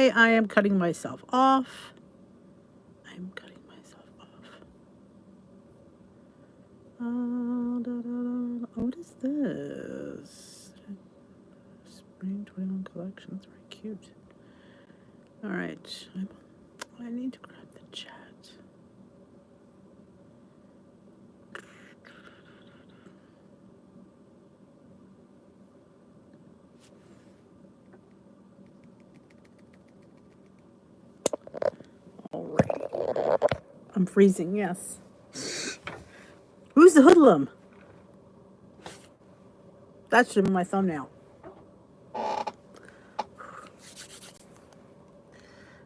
Today I am cutting myself off. I'm cutting myself off. What is this? Spring 21 collection. That's very cute. All right. I need to grab the chat. Alright. I'm freezing, yes. Who's the hoodlum? That should be my thumbnail.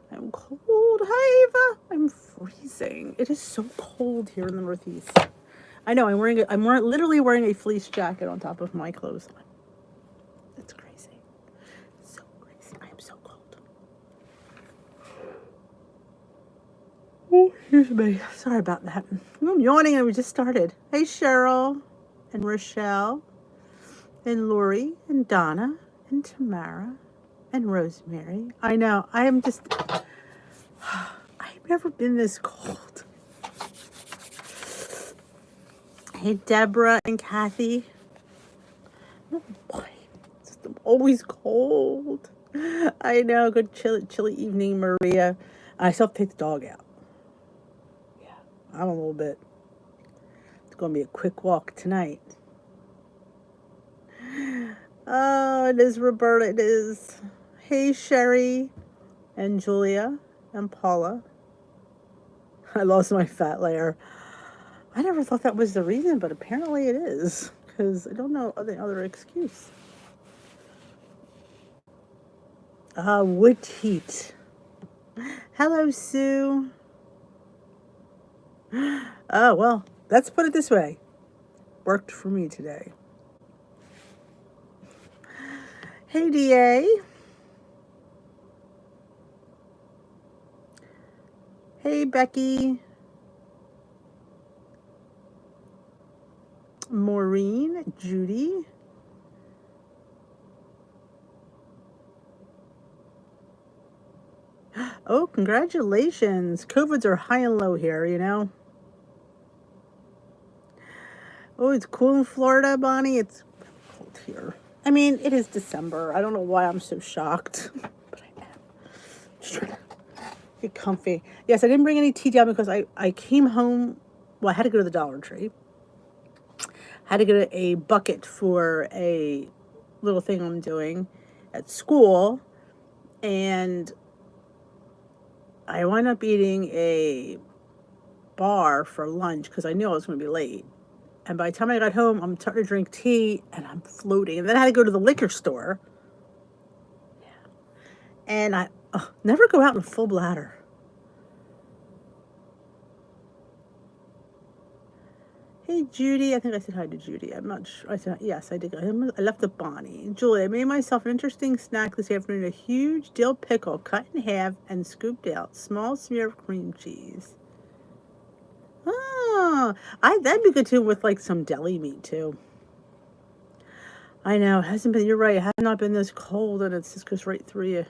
I'm cold. Hi, Ava. I'm freezing. It is so cold here in the Northeast. I know. I'm literally wearing a fleece jacket on top of my clothes. It's crazy. So crazy. I am so cold. Oh, excuse me. Sorry about that. I'm yawning and we just started. Hey, Cheryl and Rochelle and Lori and Donna and Tamara and Rosemary. I know. I am just... I've never been this cold. Hey, Deborah and Kathy. Oh boy, I'm always cold. I know. Good chilly evening, Maria. I still have to take the dog out. Yeah, I'm a little bit. It's going to be a quick walk tonight. Oh, it is Roberta. It is. Hey, Sherry and Julia and Paula. I lost my fat layer. I never thought that was the reason, but apparently it is. Because I don't know the other excuse. Wood heat. Hello, Sue. Oh, well, let's put it this way. Worked for me today. Hey, DA. Hey, Becky. Maureen, Judy. Oh, congratulations. COVIDs are high and low here, you know. Oh, it's cool in Florida, Bonnie. It's cold here. I mean, it is December. I don't know why I'm so shocked, but I am. Just trying to get comfy. Yes, I didn't bring any tea down because I came home. Well, I had to go to the Dollar Tree. Had to get a bucket for a little thing I'm doing at school, and I wound up eating a bar for lunch because I knew I was going to be late. And by the time I got home, I'm starting to drink tea and I'm floating. And then I had to go to the liquor store. Yeah. And I never go out in a full bladder. Hey, Judy. I think I said hi to Judy. I'm not sure. I said, yes, I did. I left the Bonnie. Julie, I made myself an interesting snack this afternoon. A huge dill pickle cut in half and scooped out. Small smear of cream cheese. Oh, that'd be good too with like some deli meat too. I know, it hasn't been, you're right, it has not been this cold and it just goes right through you.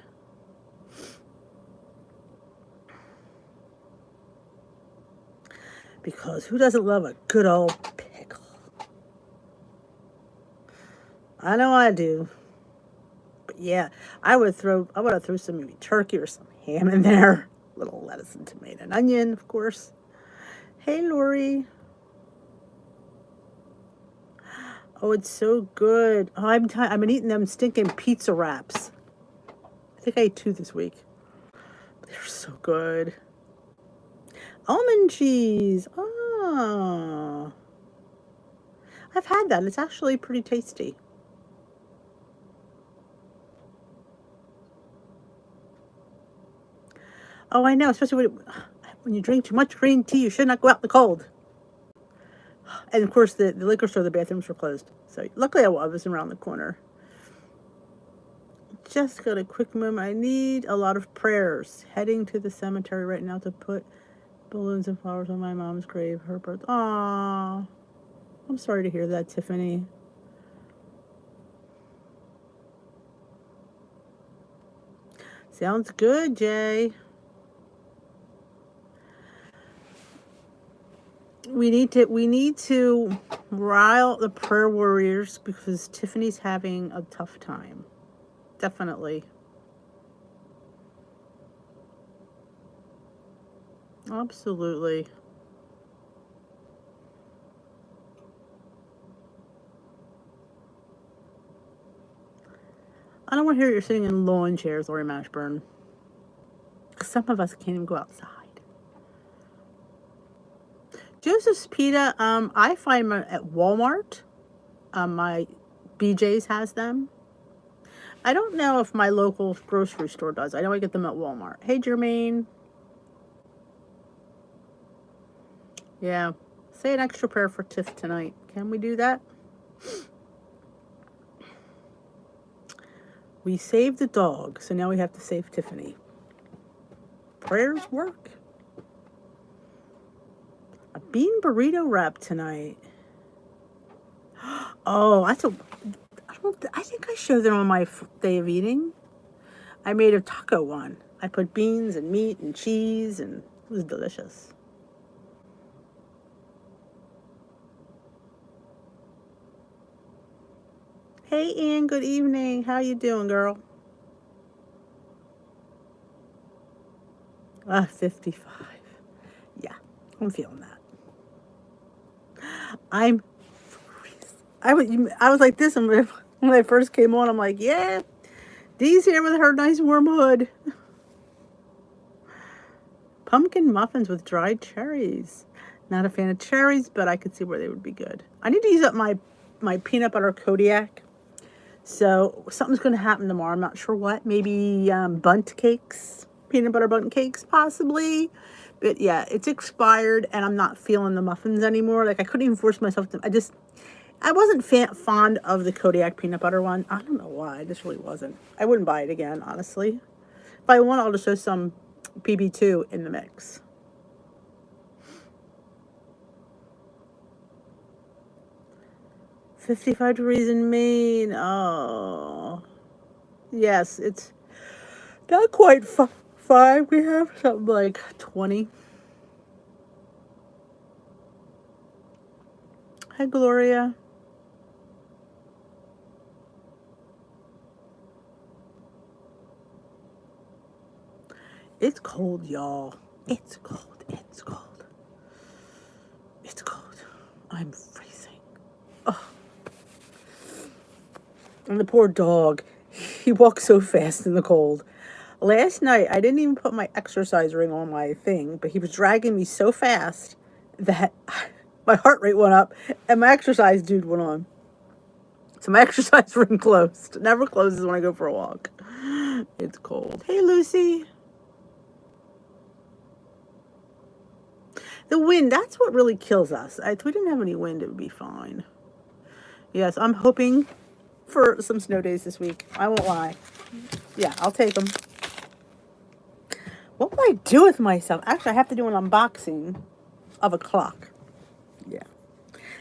Because who doesn't love a good old pickle? I know I do. But yeah, I would have thrown some maybe turkey or some ham in there. A little lettuce and tomato and onion, of course. Hey, Lori. Oh, it's so good. Oh, I've been eating them stinking pizza wraps. I think I ate 2 this week. They're so good. Almond cheese. Oh. I've had that. It's actually pretty tasty. Oh, I know. Especially when you drink too much green tea, you should not go out in the cold. And of course, the liquor store, the bathrooms were closed. So luckily I was around the corner. Just got a quick moment. I need a lot of prayers. Heading to the cemetery right now to put balloons and flowers on my mom's grave. Her birth. Aww. I'm sorry to hear that, Tiffany. Sounds good, Jay. We need to rile the prayer warriors because Tiffany's having a tough time. Definitely. Absolutely. I don't want to hear you're sitting in lawn chairs, Lori Mashburn. Some of us can't even go outside. Joseph's Pita, I find them at Walmart. My BJ's has them. I don't know if my local grocery store does. I know I get them at Walmart. Hey, Jermaine. Yeah. Say an extra prayer for Tiff tonight. Can we do that? We saved the dog, so now we have to save Tiffany. Prayers work. A bean burrito wrap tonight. Oh, I think I showed them on my day of eating. I made a taco one. I put beans and meat and cheese, and it was delicious. Hey, Ann, good evening. How you doing, girl? 55. Yeah, I'm feeling that. I was like this when I first came on. I'm like, yeah, Dee's here with her nice warm hood. Pumpkin muffins with dried cherries. Not a fan of cherries, but I could see where they would be good. I need to use up my peanut butter Kodiak. So something's going to happen tomorrow. I'm not sure what. Maybe bundt cakes, peanut butter bundt cakes, possibly. But yeah, it's expired, and I'm not feeling the muffins anymore. Like I couldn't even force myself to. I wasn't fond of the Kodiak peanut butter one. I don't know why. I just really wasn't. I wouldn't buy it again, honestly. If I want, I'll just show some PB2 in the mix. "55 degrees in Maine." Oh, yes, it's not quite 5. We have something like 20. Hi, Gloria. It's cold, y'all. It's cold. It's cold. It's cold. I'm freezing. Oh. And the poor dog. He walks so fast in the cold. Last night, I didn't even put my exercise ring on my thing, but he was dragging me so fast that my heart rate went up and my exercise dude went on. So my exercise ring closed. It never closes when I go for a walk. It's cold. Hey, Lucy. The wind, that's what really kills us. If we didn't have any wind, it would be fine. Yes, I'm hoping for some snow days this week. I won't lie. Yeah, I'll take them. What will I do with myself? Actually, I have to do an unboxing of a clock. Yeah.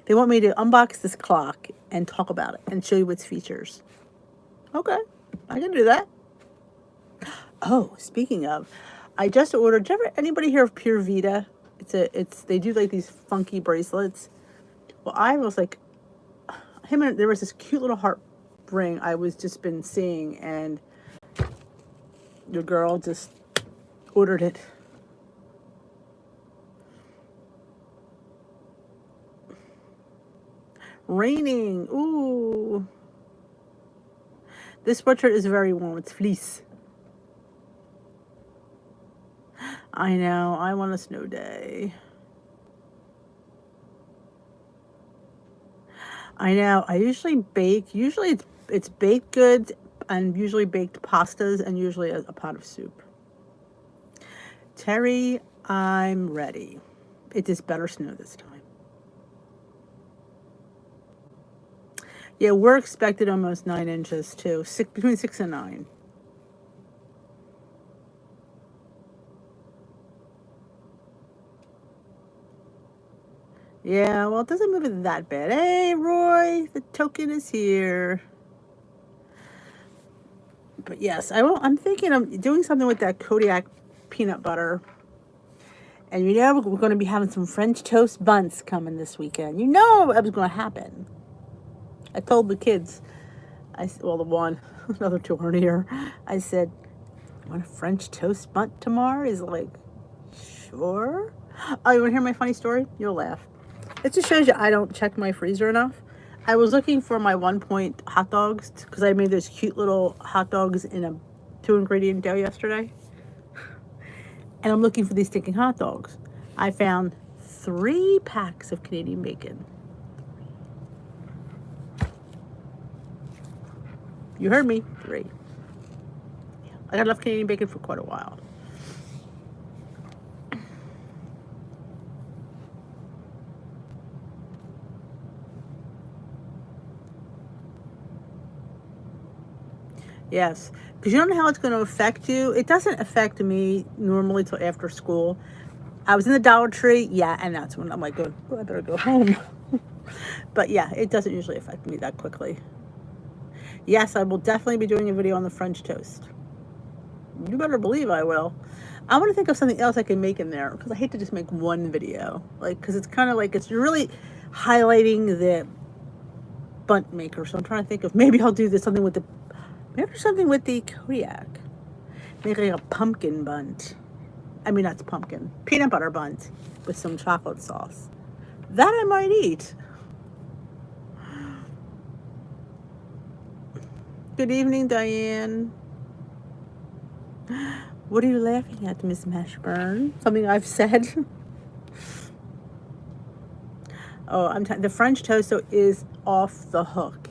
They want me to unbox this clock and talk about it and show you its features. Okay, I can do that. Oh, speaking of, I just ordered. Did anybody hear of Pure Vita? They do like these funky bracelets. Well, I was like, there was this cute little heart ring I was just been seeing, and your girl just ordered it. Raining. Ooh. This sweatshirt is very warm. It's fleece. I know. I want a snow day. I know. I usually bake. Usually it's baked goods and usually baked pastas and usually a pot of soup. Terry, I'm ready. It is better snow this time. Yeah, we're expected almost 9 inches too. Between 6 and 9. Yeah, well, it doesn't move it that bad. Hey, Roy, the token is here. But yes, I'm thinking of doing something with that Kodiak peanut butter. And you know, we're going to be having some French toast buns coming this weekend. You know it was going to happen. I told the kids, well, the one, another two aren't here. I said, want a French toast bun tomorrow? He's like, sure. Oh, you want to hear my funny story? You'll laugh. It just shows you I don't check my freezer enough. I was looking for my 1-point hot dogs because I made those cute little hot dogs in a 2-ingredient dough yesterday. And I'm looking for these stinking hot dogs. I found 3 packs of Canadian bacon. You heard me, 3. I got enough Canadian bacon for quite a while. Yes, because you don't know how it's going to affect you. It doesn't affect me normally till after school. I was in the Dollar Tree, yeah, and that's when I'm like, oh, I better go home. But yeah, it doesn't usually affect me that quickly. Yes, I will definitely be doing a video on the French toast. You better believe I will. I want to think of something else I can make in there because I hate to just make one video. Like, because it's kind of like, it's really highlighting the bunt maker. So I'm trying to think of, maybe I'll do something with the Kodiak. Make like a pumpkin bunt. I mean, that's pumpkin. Peanut butter bunt with some chocolate sauce. That I might eat. Good evening, Diane. What are you laughing at, Miss Mashburn? Something I've said? Oh, the French toast is off the hook.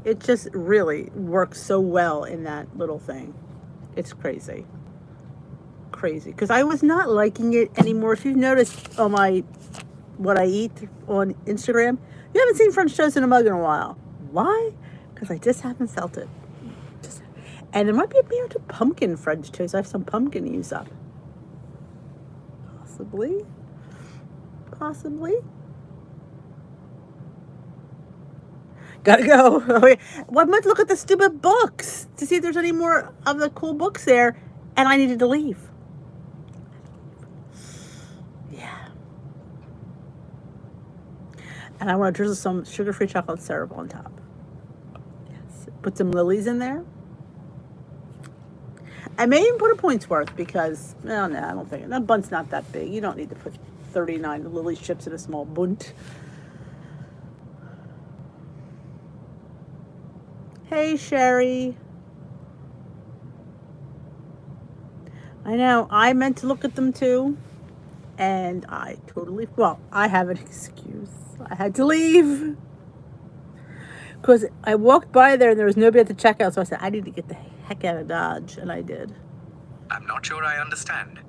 It just really works so well in that little thing. It's crazy. Crazy. Because I was not liking it anymore. If you've noticed on what I eat on Instagram, you haven't seen French toast in a mug in a while. Why? Because I just haven't felt it. And it might be a to pumpkin French toast. I have some pumpkin to use up. Possibly. Possibly. Gotta go. Well, I might look at the stupid books to see if there's any more of the cool books there. And I needed to leave. Yeah. And I want to drizzle some sugar-free chocolate syrup on top. Yes. Put some lilies in there. I may even put a point's worth because, no, I don't think, that bunt's not that big. You don't need to put 39 lily chips in a small bunt. Hey, Sherry. I know, I meant to look at them too. And I have an excuse. I had to leave. Because I walked by there and there was nobody at the checkout. So I said, I need to get the heck out of Dodge. And I did. I'm not sure I understand.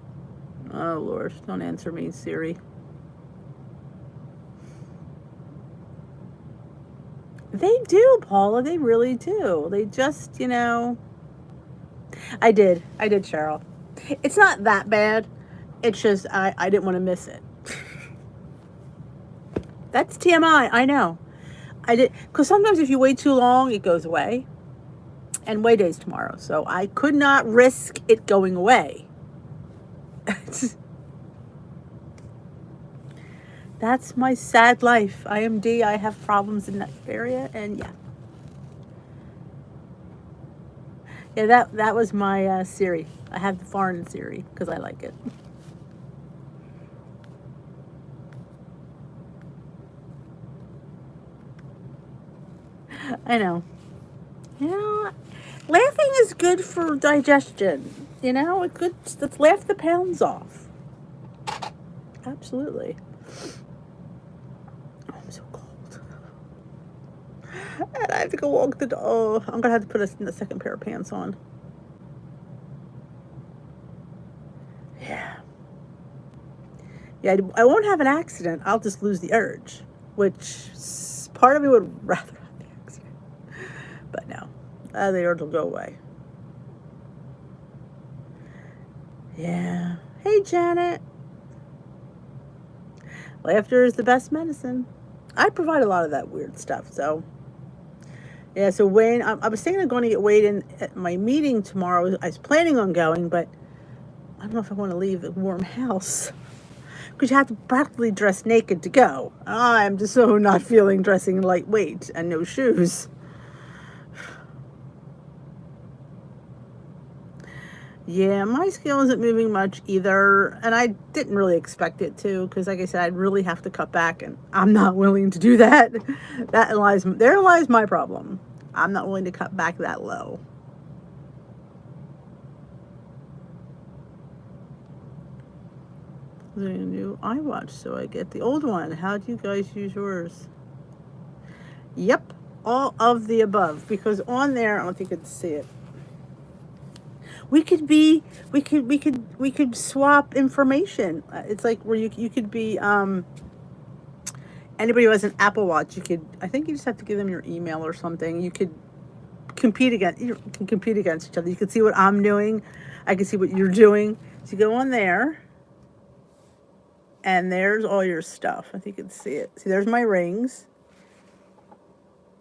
Oh, Lord. Don't answer me, Siri. They do, Paula. They really do. They just, I did, Cheryl. It's not that bad. It's just I didn't want to miss it. That's TMI. I know. I did, because sometimes if you wait too long, it goes away. And Way Day's tomorrow, so I could not risk it going away. That's my sad life. I am D. I have problems in that area, and yeah. Yeah, that was my Siri. I have the foreign Siri because I like it. I know. Laughing is good for digestion. It's good. Let's laugh the pounds off. Absolutely. Oh, I'm so cold. And I have to go walk the dog. Oh, I'm going to have to put a second pair of pants on. Yeah. Yeah, I won't have an accident. I'll just lose the urge, which part of me would rather have the accident. But no, the urge will go away. Yeah. Hey, Janet. Laughter is the best medicine. I provide a lot of that weird stuff, so Yeah, so Wayne, I was thinking of going to get Wade in at my meeting tomorrow. I was planning on going, but I don't know if I want to leave the warm house because you have to practically dress naked to go. I'm just so not feeling dressing lightweight and no shoes. Yeah, my scale isn't moving much either, and I didn't really expect it to, because like I said, I'd really have to cut back, and I'm not willing to do that. There lies my problem. I'm not willing to cut back that low. There's a new iWatch, so I get the old one. How do you guys use yours? Yep, all of the above, because on there, I don't think you could see it. We could swap information. It's like where you could be anybody who has an Apple Watch. I think you just have to give them your email or something. You can compete against each other. You can see what I'm doing. I can see what you're doing. So you go on there, and there's all your stuff. I think you can see it. See, there's my rings.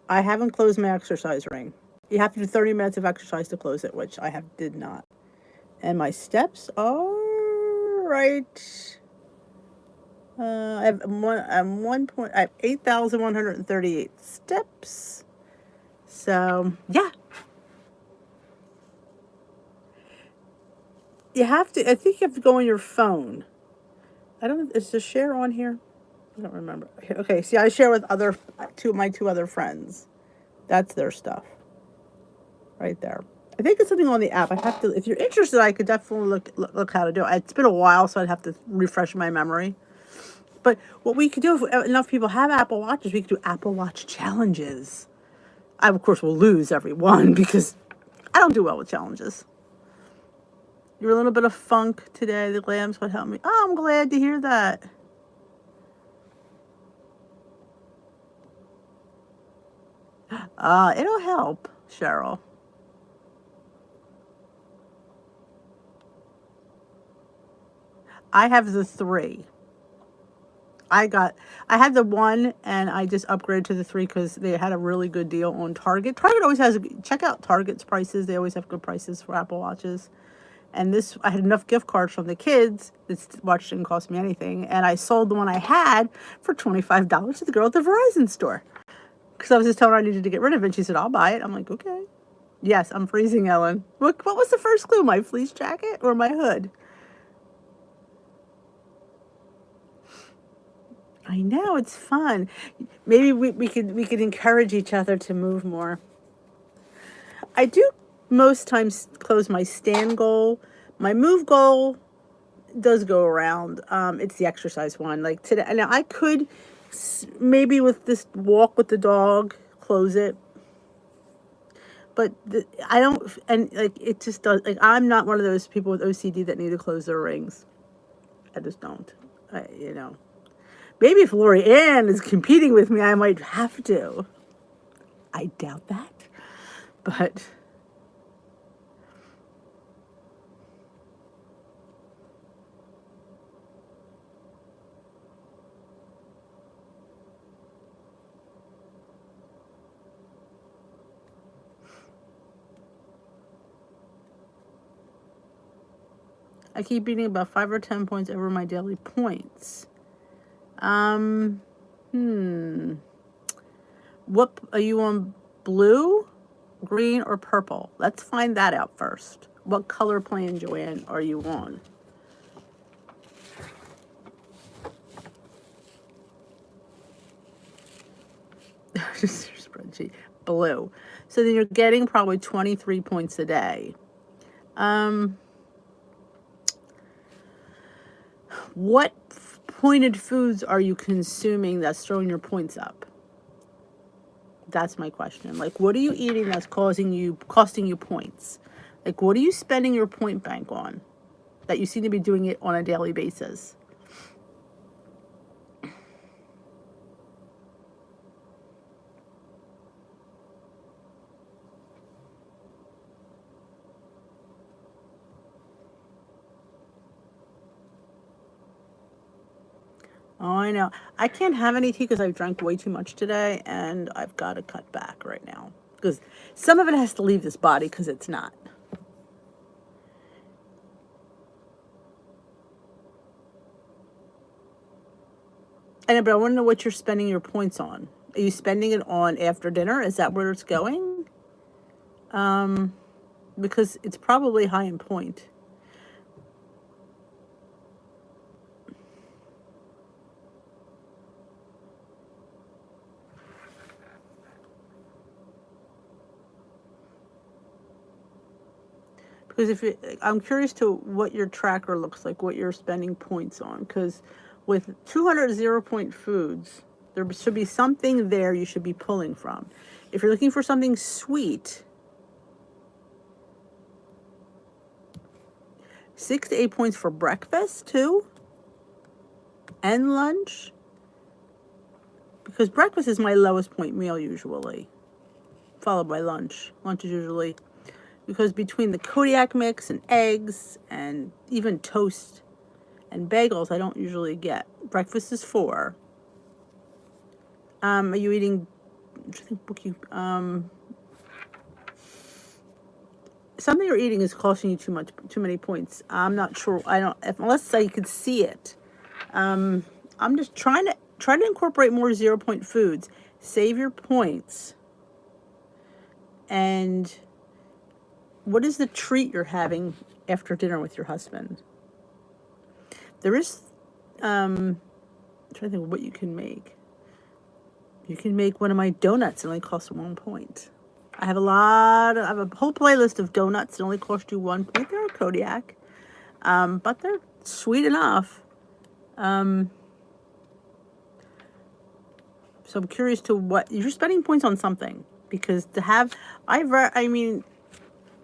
I haven't closed my exercise ring. You have to do 30 minutes of exercise to close it, which did not. And my steps are right. I have I have 8,138 steps. So yeah, I think you have to go on your phone. I don't. Is the share on here? I don't remember. Okay. See, I share with my two other friends. That's their stuff. Right there. I think it's something on the app. I have to. If you're interested, I could definitely look how to do it. It's been a while, so I'd have to refresh my memory. But what we could do, if enough people have Apple Watches, we could do Apple Watch challenges. I, of course, will lose every one because I don't do well with challenges. You're a little bit of funk today. The lambs would help me. Oh, I'm glad to hear that. It'll help, Cheryl. I have the 3. I had the 1 and I just upgraded to the 3 because they had a really good deal on Target. Target always check out Target's prices. They always have good prices for Apple Watches. And I had enough gift cards from the kids. This watch didn't cost me anything. And I sold the one I had for $25 to the girl at the Verizon store. Because I was just telling her I needed to get rid of it. And she said, I'll buy it. I'm like, okay. Yes, I'm freezing, Ellen. What was the first clue? My fleece jacket or my hood? I know, it's fun. Maybe we could encourage each other to move more. I do most times close my stand goal. My move goal does go around. It's the exercise one. Like today, now I could maybe with this walk with the dog close it, but I don't. And like it just does. Like I'm not one of those people with OCD that need to close their rings. I just don't. Maybe if Lori Ann is competing with me, I might have to. I doubt that, but. I keep beating about 5 or 10 points over my daily points. What are you on? Blue, green, or purple? Let's find that out first. What color plan, Joanne, are you on? Spreadsheet. Blue. So then you're getting probably 23 points a day. What pointed foods are you consuming that's throwing your points up? That's my question. Like, what are you eating that's costing you points? Like, what are you spending your point bank on that you seem to be doing it on a daily basis? Oh, I know. I can't have any tea because I've drank way too much today, and I've got to cut back right now. Because some of it has to leave this body because it's not. But I want to know what you're spending your points on. Are you spending it on after dinner? Is that where it's going? Because it's probably high in point. Because I'm curious to what your tracker looks like, what you're spending points on. Because with 200 0-point foods, there should be something there you should be pulling from. If you're looking for something sweet, 6 to 8 points for breakfast too, and lunch. Because breakfast is my lowest point meal usually, followed by lunch. Lunch is usually, because between the Kodiak mix and eggs and even toast and bagels, I don't usually get. Breakfast is 4. Are you eating? Something you're eating is costing you too many points. I'm not sure. Unless I could see it. I'm just trying to incorporate more 0-point foods. Save your points. And what is the treat you're having after dinner with your husband? There is, I'm trying to think of what you can make. You can make one of my donuts. It only costs 1 point. I have a whole playlist of donuts that only cost you 1 point. They're a Kodiak, but they're sweet enough. So I'm curious to what you're spending points on something, because to have,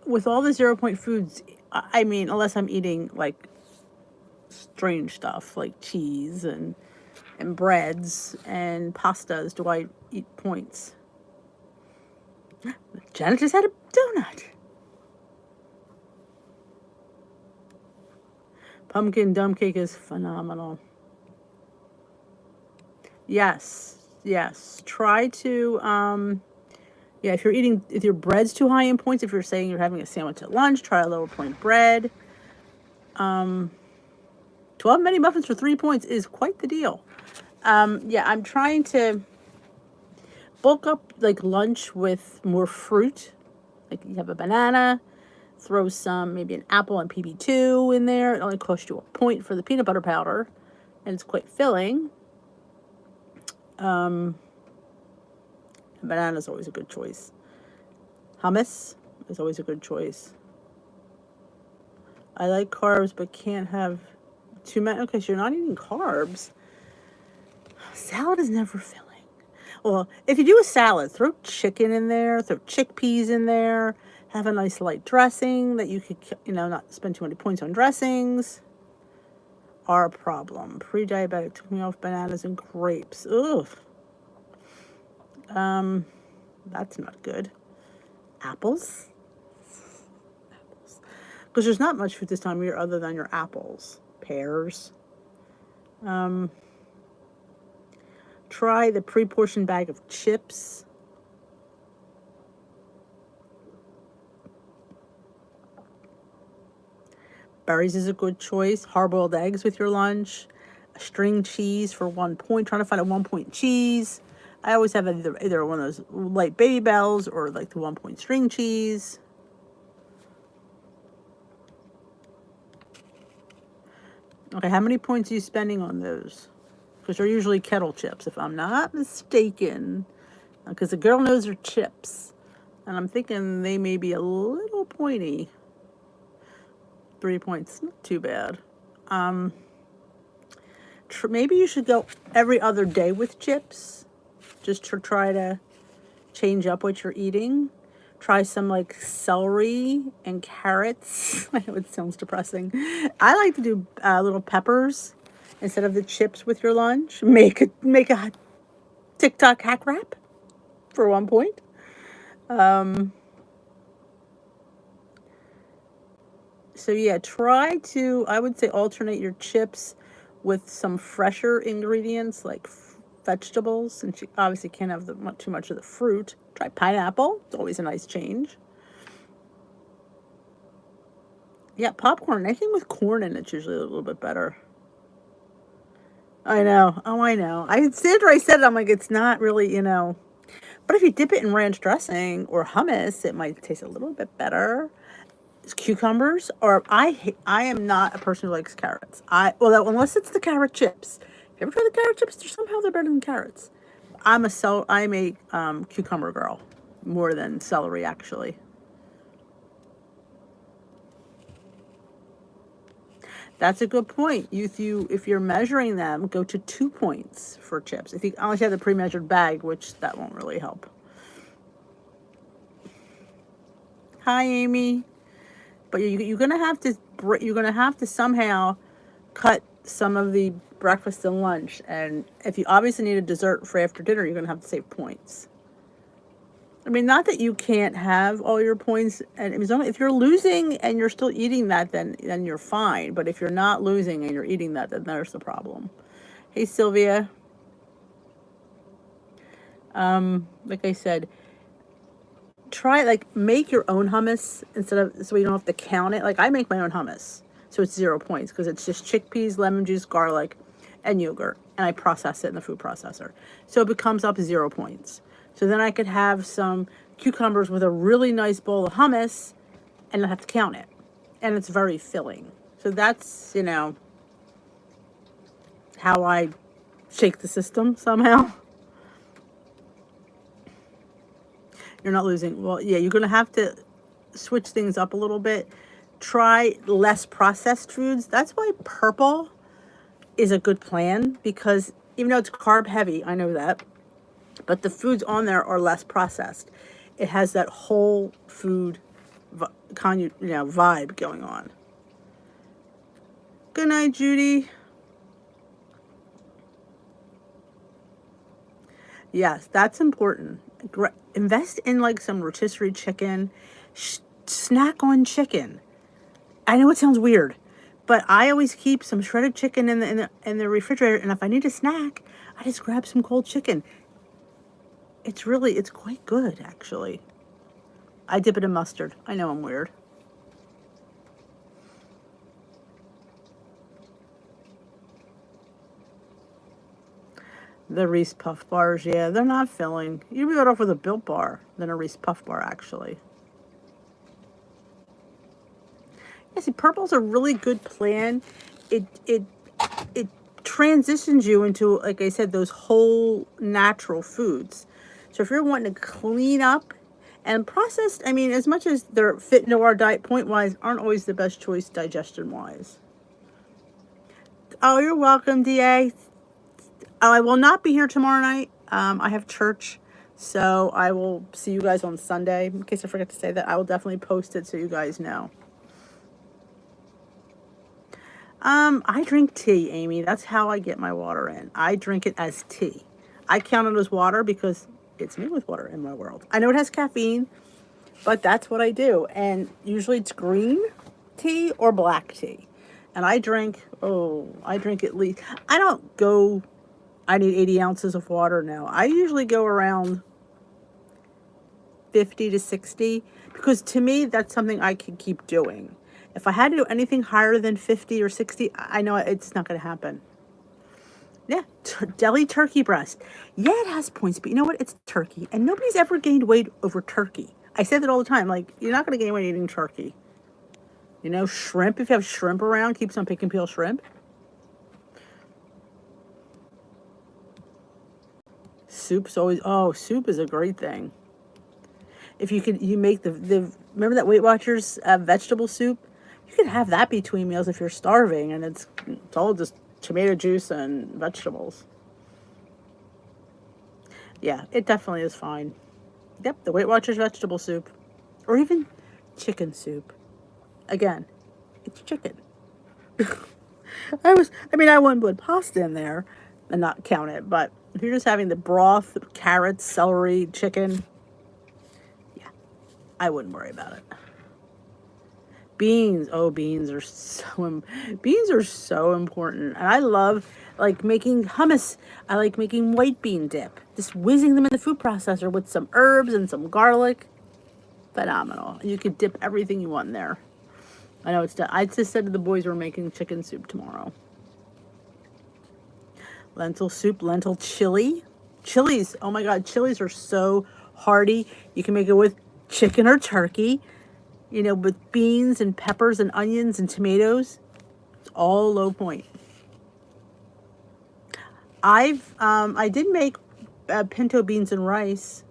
with all the 0-point foods, unless I'm eating like strange stuff like cheese and breads and pastas, do I eat points? Janet just had a donut. Pumpkin dump cake is phenomenal. Yes. Try to, if your bread's too high in points, if you're saying you're having a sandwich at lunch, try a lower point bread. 12 mini muffins for 3 points is quite the deal. I'm trying to bulk up like lunch with more fruit. Like you have a banana, throw maybe an apple and PB2 in there. It only costs you 1 point for the peanut butter powder, and it's quite filling. Banana is always a good choice. Hummus is always a good choice. I like carbs, but can't have too many. Okay, so you're not eating carbs. Salad is never filling. Well, if you do a salad, throw chicken in there, throw chickpeas in there, have a nice light dressing that you could, not spend too many points on dressings. Are a problem. Pre-diabetic took me off bananas and grapes. Ugh. That's not good. Apples. Because there's not much food this time of year other than your apples. Pears. Try the pre-portioned bag of chips. Berries is a good choice. Hard-boiled eggs with your lunch. A string cheese for 1 point. Trying to find a 1-point cheese. I always have either one of those light Baby Bells or like the 1-point string cheese. Okay, how many points are you spending on those? Because they're usually kettle chips, if I'm not mistaken. Because the girl knows her chips. And I'm thinking they may be a little pointy. 3 points, not too bad. Maybe you should go every other day with chips. Just to try to change up what you're eating. Try some like celery and carrots. I know it sounds depressing. I like to do little peppers instead of the chips with your lunch. Make a TikTok hack wrap for 1 point. So yeah, try to, I would say, alternate your chips with some fresher ingredients like vegetables, and you obviously can't have too much of the fruit. Try pineapple. It's always a nice change. Yeah, popcorn. Anything with corn in it's usually a little bit better. I know. Oh, I know. After I said it, I'm like, it's not really, But if you dip it in ranch dressing or hummus, it might taste a little bit better. Cucumbers, or I am not a person who likes carrots. Unless it's the carrot chips. If you ever try the carrot chips, they're better than carrots. I'm a cucumber girl more than celery, actually. That's a good point. If you're measuring them, go to 2 points for chips. Unless you have the pre-measured bag, which that won't really help. Hi, Amy. But you're gonna have to somehow cut some of the breakfast and lunch, and if you obviously need a dessert for after dinner, you're gonna have to save points. I mean, not that you can't have all your points, and if you're losing and you're still eating that, then you're fine. But if you're not losing and you're eating that, then there's the problem. Hey, Sylvia. Like I said, make your own hummus so you don't have to count it. Like I make my own hummus, so it's 0 points because it's just chickpeas, lemon juice, garlic, and yogurt, and I process it in the food processor, so it becomes up 0 points. So then I could have some cucumbers with a really nice bowl of hummus and not have to count it. And it's very filling. So that's, how I shake the system somehow. You're not losing. Well, yeah, you're going to have to switch things up a little bit. Try less processed foods. That's why purple is a good plan, because even though it's carb heavy, I know that, but the foods on there are less processed. It has that whole food vibe going on. Good night, Judy. Yes, that's important. Invest in like some rotisserie chicken. Snack on chicken. I know it sounds weird, but I always keep some shredded chicken in the refrigerator, and if I need a snack, I just grab some cold chicken. It's quite good, actually. I dip it in mustard. I know I'm weird. The Reese Puff Bars, yeah, they're not filling. You'd be better off with a Built Bar than a Reese Puff Bar, actually. Yeah, see, purple's a really good plan. It transitions you into, like I said, those whole natural foods. So if you're wanting to clean up, and processed, I mean, as much as they're fit into our diet point-wise, aren't always the best choice digestion-wise. Oh, you're welcome, DA. I will not be here tomorrow night. I have church, so I will see you guys on Sunday. In case I forget to say that, I will definitely post it so you guys know. I drink tea, Amy. That's how I get my water in. I drink it as tea. I count it as water because it's made with water in my world. I know it has caffeine, but that's what I do. And usually it's green tea or black tea. And I drink at least, I need 80 ounces of water now. I usually go around 50 to 60 because to me, that's something I can keep doing. If I had to do anything higher than 50 or 60, I know it's not going to happen. Yeah, deli turkey breast. Yeah, it has points, but you know what? It's turkey. And nobody's ever gained weight over turkey. I say that all the time. Like, you're not going to gain weight eating turkey. Shrimp. If you have shrimp around, keep some pick and peel shrimp. Soup's always, soup is a great thing. If you make remember that Weight Watchers vegetable soup? You can have that between meals if you're starving, and it's all just tomato juice and vegetables. Yeah, it definitely is fine. Yep, the Weight Watchers vegetable soup. Or even chicken soup. Again, it's chicken. I wouldn't put pasta in there and not count it, but if you're just having the broth, carrots, celery, chicken, yeah, I wouldn't worry about it. Beans. Oh, beans are so important. And I love like making hummus. I like making white bean dip. Just whizzing them in the food processor with some herbs and some garlic. Phenomenal. You could dip everything you want in there. I know it's done. I just said to the boys we're making chicken soup tomorrow. Lentil soup, lentil chili. Chilies. Oh my god, chilies are so hearty. You can make it with chicken or turkey. You know, with beans and peppers and onions and tomatoes. It's all low point. I did make pinto beans and rice.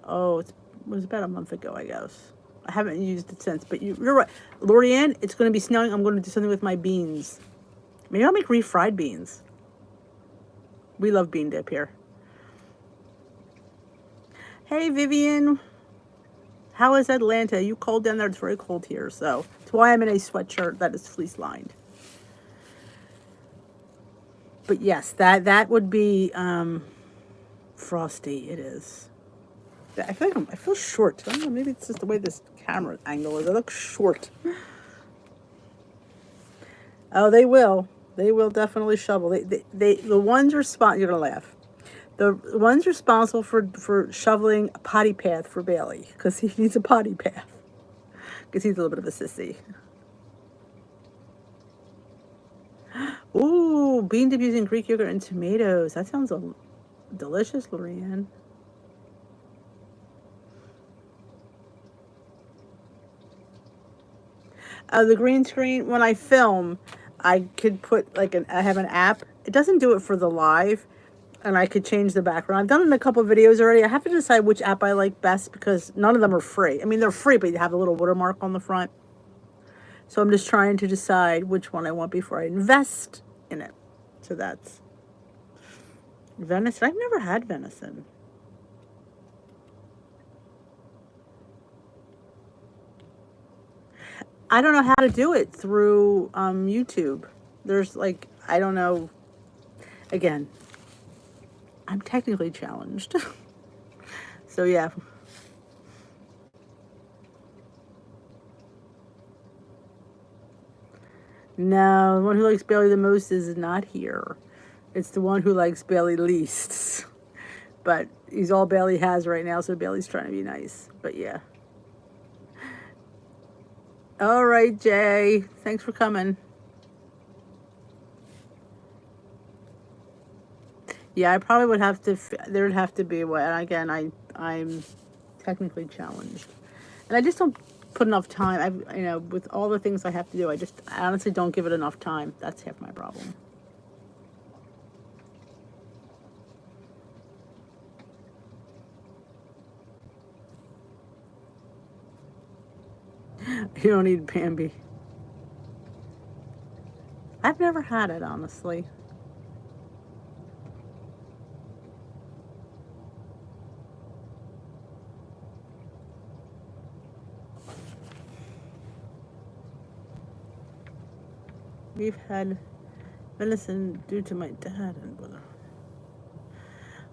Oh, it was about a month ago, I guess. I haven't used it since, but you're right. Lorianne, it's going to be snowing. I'm going to do something with my beans. Maybe I'll make refried beans. We love bean dip here. Hey, Vivian. How is Atlanta? You cold down there? It's very cold here, so that's why I'm in a sweatshirt that is fleece lined. But yes, that would be frosty. It is. I feel short. I don't know. Maybe it's just the way this camera angle is. I look short. Oh, they will. They will definitely shovel. The ones responsible. You're gonna laugh. The ones responsible for shoveling a potty path for Bailey because he needs a potty path because he's a little bit of a sissy. Ooh, bean dip using Greek yogurt and tomatoes. That sounds delicious, Lorianne. The green screen, when I film, I could put like I have an app. It doesn't do it for the live, and I could change the background. I've done it in a couple of videos already. I have to decide which app I like best because none of them are free. I mean, they're free, but you have a little watermark on the front. So I'm just trying to decide which one I want before I invest in it. So that's venison. I've never had venison. I don't know how to do it through YouTube. There's like, I don't know. Again, I'm technically challenged. So yeah. No, the one who likes Bailey the most is not here. It's the one who likes Bailey least. But he's all Bailey has right now, so Bailey's trying to be nice. But yeah. All right, Jay. Thanks for coming. Yeah, I probably would have to. There'd have to be a way. And again, I'm technically challenged, and I just don't put enough time. With all the things I have to do, I honestly don't give it enough time. That's half my problem. You don't need Bambi. I've never had it, honestly. We've had venison due to my dad and brother.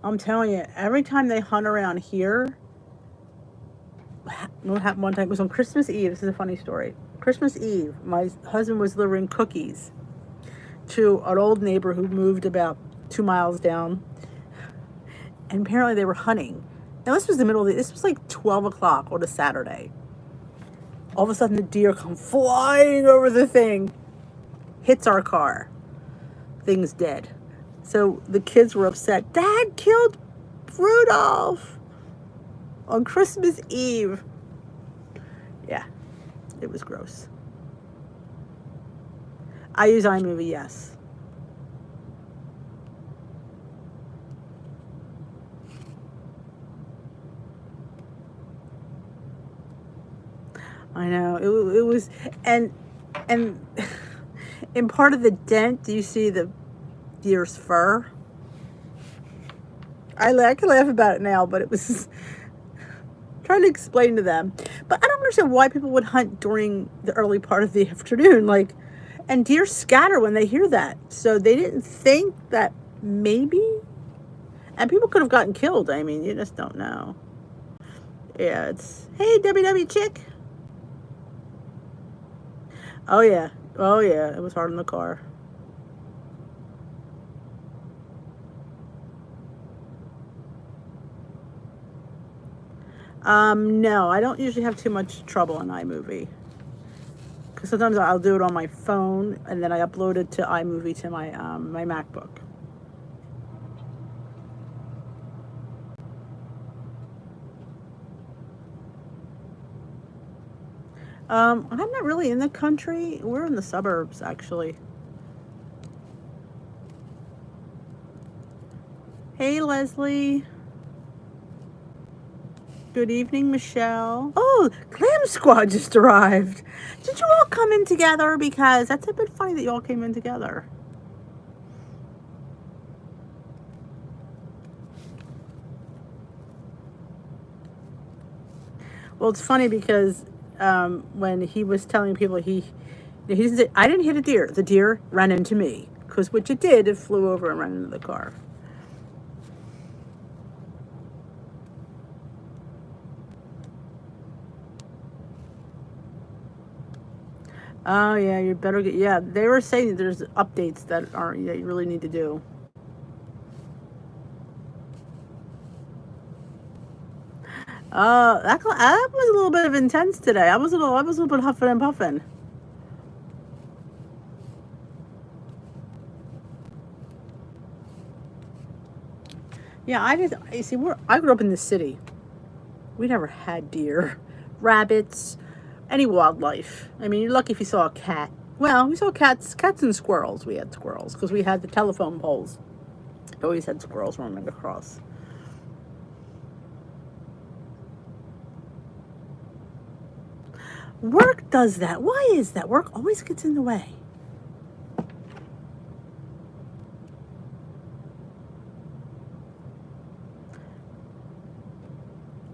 I'm telling you, every time they hunt around here, what happened one time, it was on Christmas Eve. This is a funny story. Christmas Eve, my husband was delivering cookies to an old neighbor who moved about 2 miles down. And apparently they were hunting. Now this was this was like 12 o'clock on a Saturday. All of a sudden the deer come flying over the thing, hits our car. Thing's dead. So the kids were upset. Dad killed Rudolph on Christmas Eve. Yeah, it was gross. I use iMovie, yes. I know it was, and in part of the dent, do you see the deer's fur? I can laugh about it now, but it was trying to explain to them. But I don't understand why people would hunt during the early part of the afternoon, and deer scatter when they hear that. So they didn't think that maybe, and people could have gotten killed. I mean, you just don't know. Yeah, it's, hey, WW chick. Oh yeah. Oh yeah. It was hard in the car. No, I don't usually have too much trouble in iMovie. Because sometimes I'll do it on my phone and then I upload it to iMovie to my MacBook. I'm not really in the country. We're in the suburbs, actually. Hey, Leslie. Good evening, Michelle. Oh, Glam Squad just arrived. Did you all come in together? Because that's a bit funny that you all came in together. Well, it's funny because when he was telling people he didn't say, I didn't hit a deer. The deer ran into me. Because which it did. It flew over and ran into the car. Oh yeah, you better get. Yeah, they were saying there's updates that you really need to do. That was a little bit of intense today. I was a little bit huffing and puffing. Yeah, you see, I grew up in the city. We never had deer, rabbits, any wildlife. I mean, you're lucky if you saw a cat. Well, we saw cats and squirrels. We had squirrels because we had the telephone poles. Always had squirrels roaming across. Work does that. Why is that? Work always gets in the way.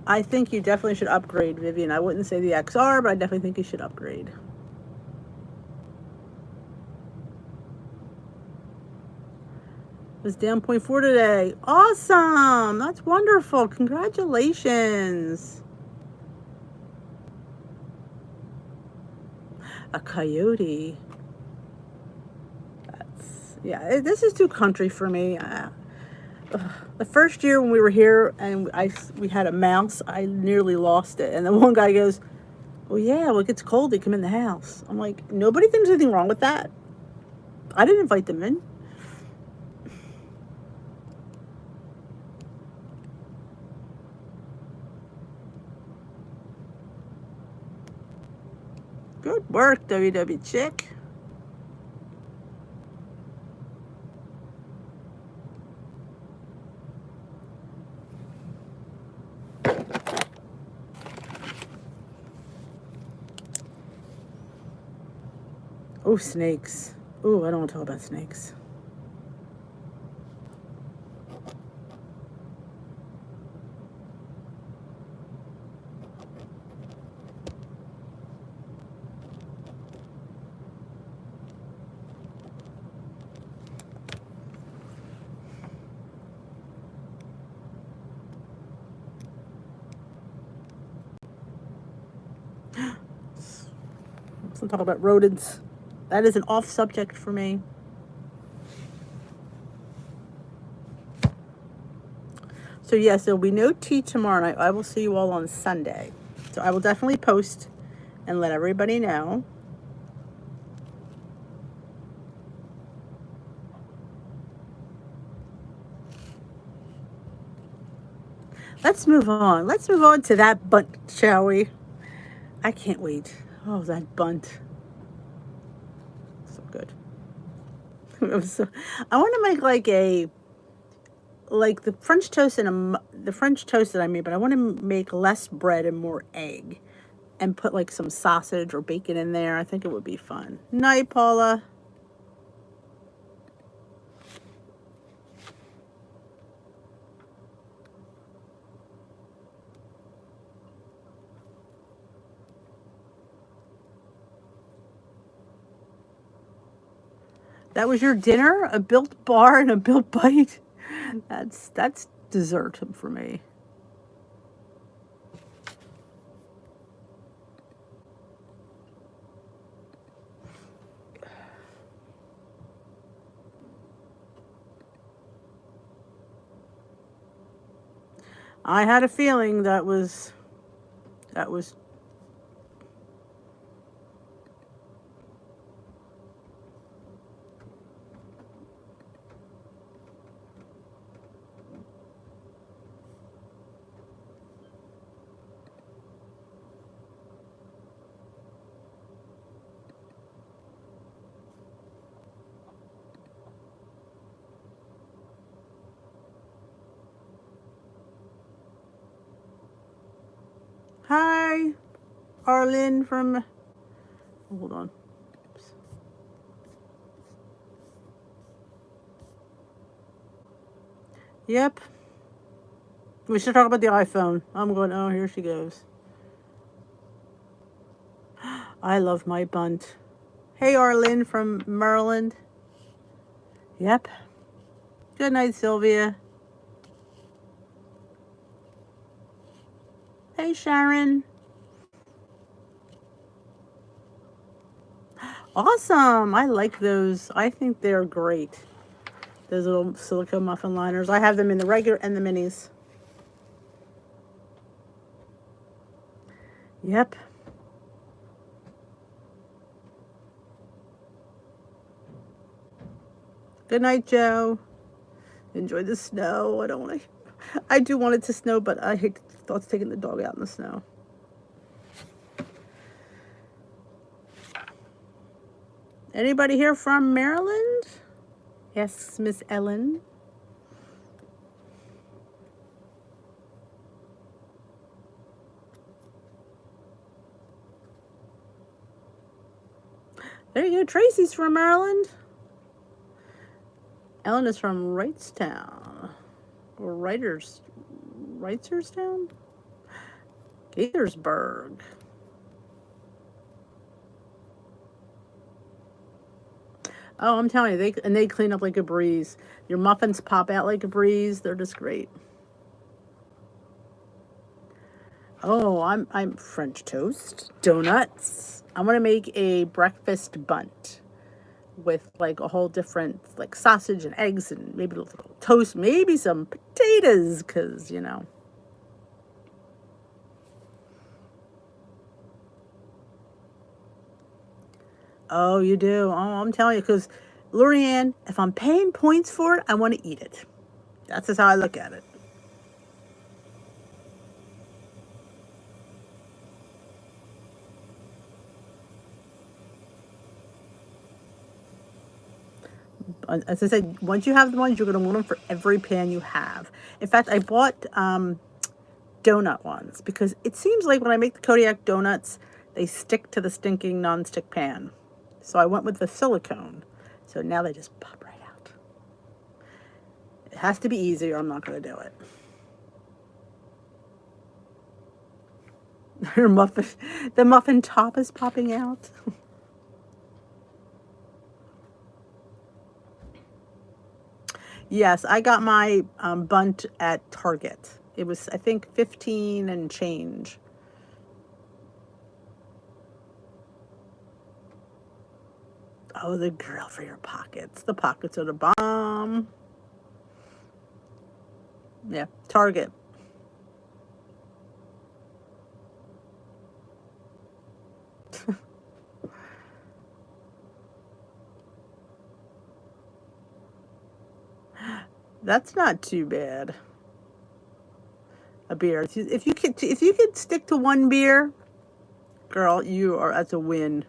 I think you definitely should upgrade, Vivian. I wouldn't say the XR, but I definitely think you should upgrade. It was down 0.4 today. Awesome. That's wonderful. Congratulations. A coyote. Yeah, this is too country for me. The first year when we were here and we had a mouse, I nearly lost it. And then one guy goes, well, yeah, well, it gets cold. They come in the house. I'm like, nobody thinks anything wrong with that. I didn't invite them in. Good work, WW Chick. Oh, snakes. Oh, I don't want to talk about snakes. Let's talk about rodents. That is an off subject for me. So yes, there'll be no tea tomorrow night. I will see you all on Sunday. So I will definitely post and let everybody know. Let's move on. Let's move on to that bunt, shall we? I can't wait. Oh, that bunt. So good. I want to make like the French toast the French toast that I made, but I want to make less bread and more egg and put like some sausage or bacon in there. I think it would be fun. Night, Paula. That was your dinner? A Built Bar and a Built Bite? That's dessert for me. I had a feeling that was Hi, Arlene from, hold on. Oops. Yep. We should talk about the iPhone. I'm going, oh, here she goes. I love my bunt. Hey, Arlene from Maryland. Yep. Good night, Sylvia. Hey, Sharon. Awesome. I like those. I think they're great. Those little silicone muffin liners. I have them in the regular and the minis. Yep. Good night, Joe. Enjoy the snow. I do want it to snow, but I hate the thoughts of taking the dog out in the snow. Anybody here from Maryland? Yes, Miss Ellen. There you go. Tracy's from Maryland. Ellen is from Wrightstown. Or Wrightstown? Gaithersburg. Oh, I'm telling you, they clean up like a breeze. Your muffins pop out like a breeze. They're just great. Oh, I'm French toast, donuts. I'm gonna make a breakfast bunt with like a whole different like sausage and eggs and maybe a little toast, maybe some potatoes, cause you know. Oh, you do. Oh, I'm telling you, cause Lorianne, if I'm paying points for it, I want to eat it. That's just how I look at it. As I said, once you have the ones, you're going to want them for every pan you have. In fact, I bought donut ones because it seems like when I make the Kodiak donuts, they stick to the stinking nonstick pan. So I went with the silicone. So now they just pop right out. It has to be easy or I'm not going to do it. The muffin top is popping out. Yes, I got my bunt at Target. It was, I think, 15 and change. Oh, the grill for your pockets. The pockets are the bomb. Yeah, Target. That's not too bad. A beer. If you could stick to one beer, girl, that's a win.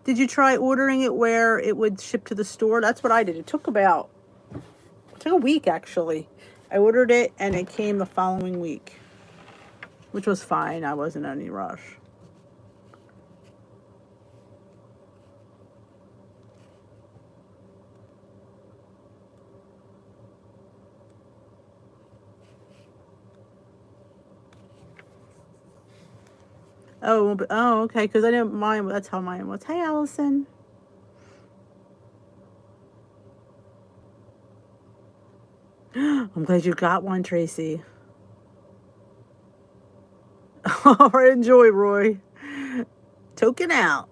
Did you try ordering it where it would ship to the store? That's what I did. It took a week actually. I ordered it and it came the following week, which was fine. I wasn't in any rush. Oh, okay. Because I didn't mind. That's how mine was. Hey, Allison. I'm glad you got one, Tracy. All right, enjoy, Roy. Token out.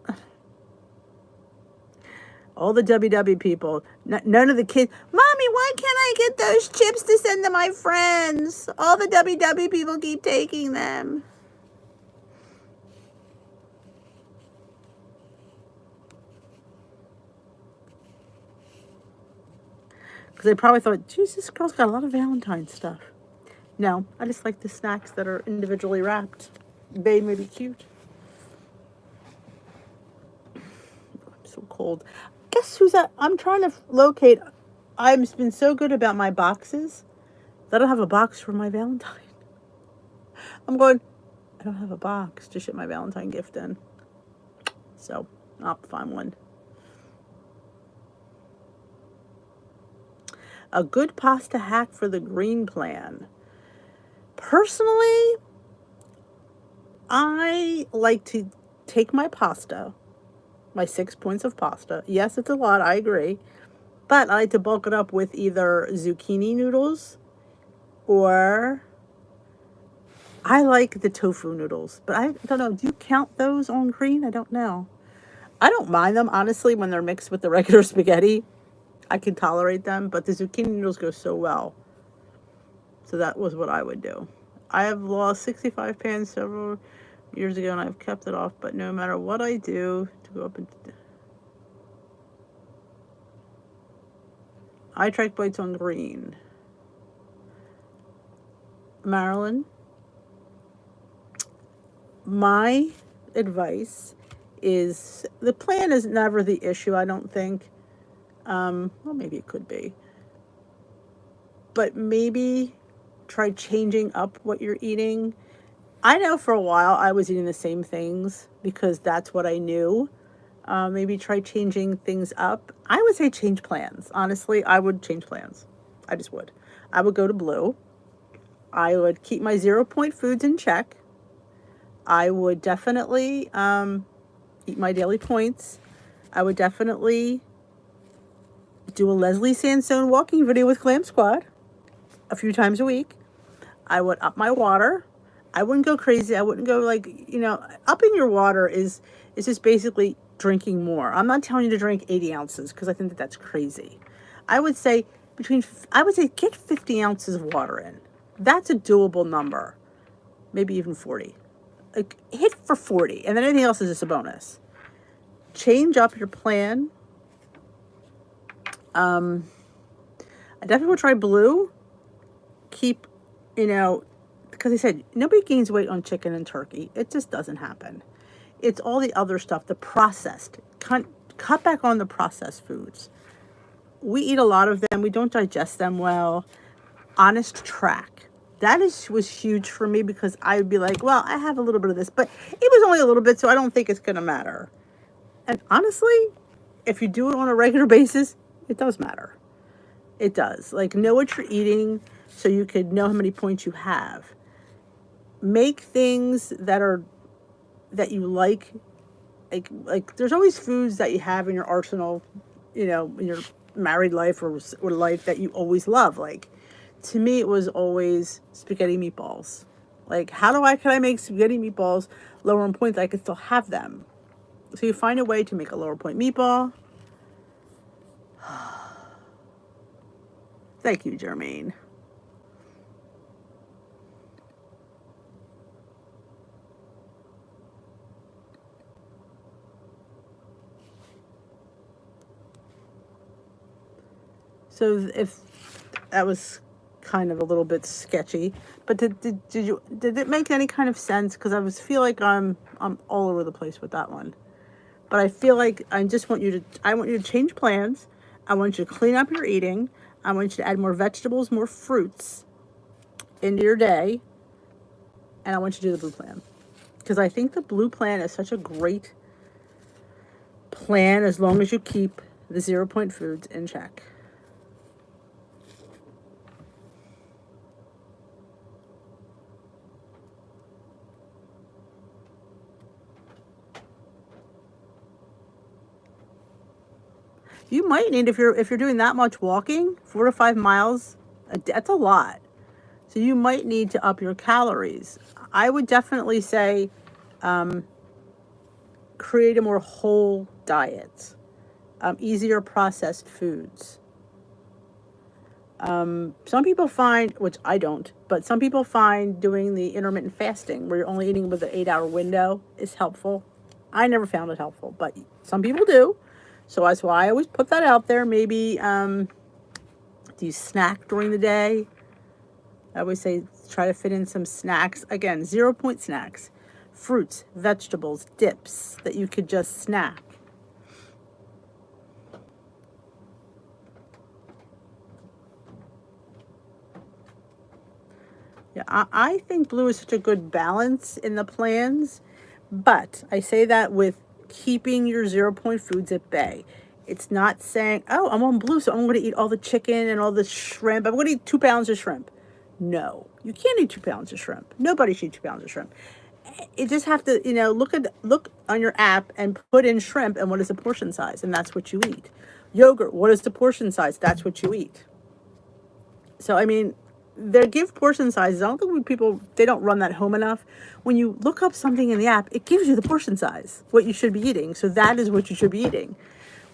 All the WW people. None of the kids. Mommy, why can't I get those chips to send to my friends? All the WW people keep taking them. Because they probably thought, geez, this girl's got a lot of Valentine's stuff. No, I just like the snacks that are individually wrapped. They may be cute. I'm so cold. Guess who's that? I'm trying to locate. I've been so good about my boxes that I don't have a box for my Valentine. I'm going, I don't have a box to ship my Valentine gift in. So I'll find one. A good pasta hack for the green plan. Personally, I like to take my pasta, my 6 points of pasta. Yes, it's a lot, I agree. But I like to bulk it up with either zucchini noodles or I like the tofu noodles. But I don't know, do you count those on green? I don't know. I don't mind them, honestly, when they're mixed with the regular spaghetti. I can tolerate them, but the zucchini noodles go so well. So that was what I would do. I have lost 65 pounds several years ago, and I've kept it off, but no matter what I do to go up and... I track bites on green. Marilyn, my advice is the plan is never the issue, I don't think. Well, maybe it could be. But maybe try changing up what you're eating. I know for a while I was eating the same things because that's what I knew. Maybe try changing things up. I would say change plans. Honestly, I would change plans. I just would. I would go to blue. I would keep my 0-point foods in check. I would definitely eat my daily points. I would definitely do a Leslie Sansone walking video with Glam Squad a few times a week. I would up my water. I wouldn't go crazy. I wouldn't go like, upping your water is just basically drinking more. I'm not telling you to drink 80 ounces because I think that's crazy. I would say get 50 ounces of water in. That's a doable number. Maybe even 40. Like, hit for 40, and then anything else is just a bonus. Change up your plan. I definitely will try blue. Keep, because I said, nobody gains weight on chicken and turkey. It just doesn't happen. It's all the other stuff, the processed. Cut back on the processed foods. We eat a lot of them. We don't digest them well. Honest track. That was huge for me because I would be like, well, I have a little bit of this, but it was only a little bit, so I don't think it's going to matter. And honestly, if you do it on a regular basis, it does matter. It does. Like, know what you're eating so you could know how many points you have. Make things that you like there's always foods that you have in your arsenal, in your married life or life that you always love. Like, to me, it was always spaghetti meatballs. Like, can I make spaghetti meatballs lower in points? I could still have them. So you find a way to make a lower point meatball. Thank you, Jermaine. So if that was kind of a little bit sketchy, but did it make any kind of sense? Because feel like I'm all over the place with that one. But I feel like I want you to change plans. I want you to clean up your eating. I want you to add more vegetables, more fruits into your day. And I want you to do the blue plan. Because I think the blue plan is such a great plan as long as you keep the 0-point foods in check. You might need, if you're doing that much walking, 4 to 5 miles, that's a lot. So you might need to up your calories. I would definitely say create a more whole diet. easier processed foods. Some people find, which I don't, but some people find doing the intermittent fasting where you're only eating with an 8-hour window is helpful. I never found it helpful, but some people do. So that's why I always put that out there. Maybe do you snack during the day? I always say try to fit in some snacks. Again, 0-point snacks, fruits, vegetables, dips that you could just snack. Yeah, I think blue is such a good balance in the plans, but I say that with keeping your 0-point foods at bay. It's not saying, oh, I'm on blue, so I'm going to eat all the chicken and all the shrimp. I'm going to eat 2 pounds of shrimp. No, you can't eat 2 pounds of shrimp. Nobody should eat 2 pounds of shrimp. You just have to, look on your app and put in shrimp and what is the portion size, and that's what you eat. Yogurt, what is the portion size? That's what you eat. So, I mean, they give portion sizes. I don't think they don't run that home enough. When you look up something in the app, it gives you the portion size, what you should be eating. So that is what you should be eating.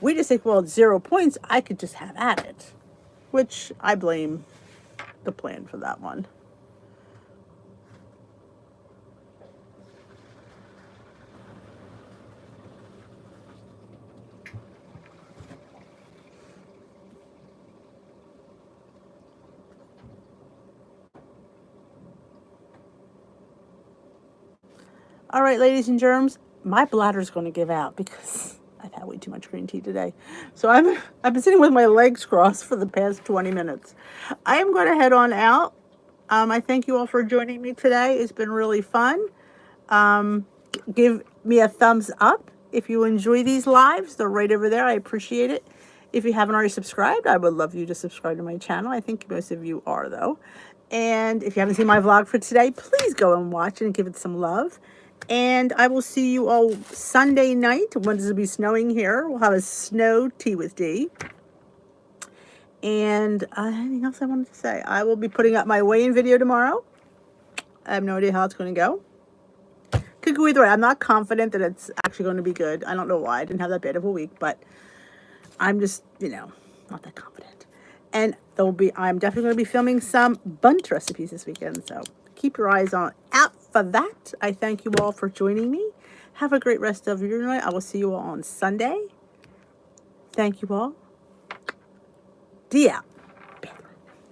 We just think, well, it's 0 points. I could just have at it, which I blame the plan for that one. All right, ladies and germs, my bladder's going to give out because I've had way too much green tea today. So I've been sitting with my legs crossed for the past 20 minutes. I am going to head on out. I thank you all for joining me today. It's been really fun. Give me a thumbs up if you enjoy these lives. They're right over there. I appreciate it. If you haven't already subscribed, I would love you to subscribe to my channel. I think most of you are, though. And if you haven't seen my vlog for today, please go and watch it and give it some love. And I will see you all Sunday night when it will be snowing here. We'll have a snow tea with D. And anything else I wanted to say? I will be putting up my weigh-in video tomorrow. I have no idea how it's going to go. Could go either way. I'm not confident that it's actually going to be good. I don't know why. I didn't have that bad of a week, but I'm just, not that confident. And I'm definitely going to be filming some bundt recipes this weekend. So keep your eyes out for that. I thank you all for joining me. Have a great rest of your night. I will see you all on Sunday. Thank you all. D out.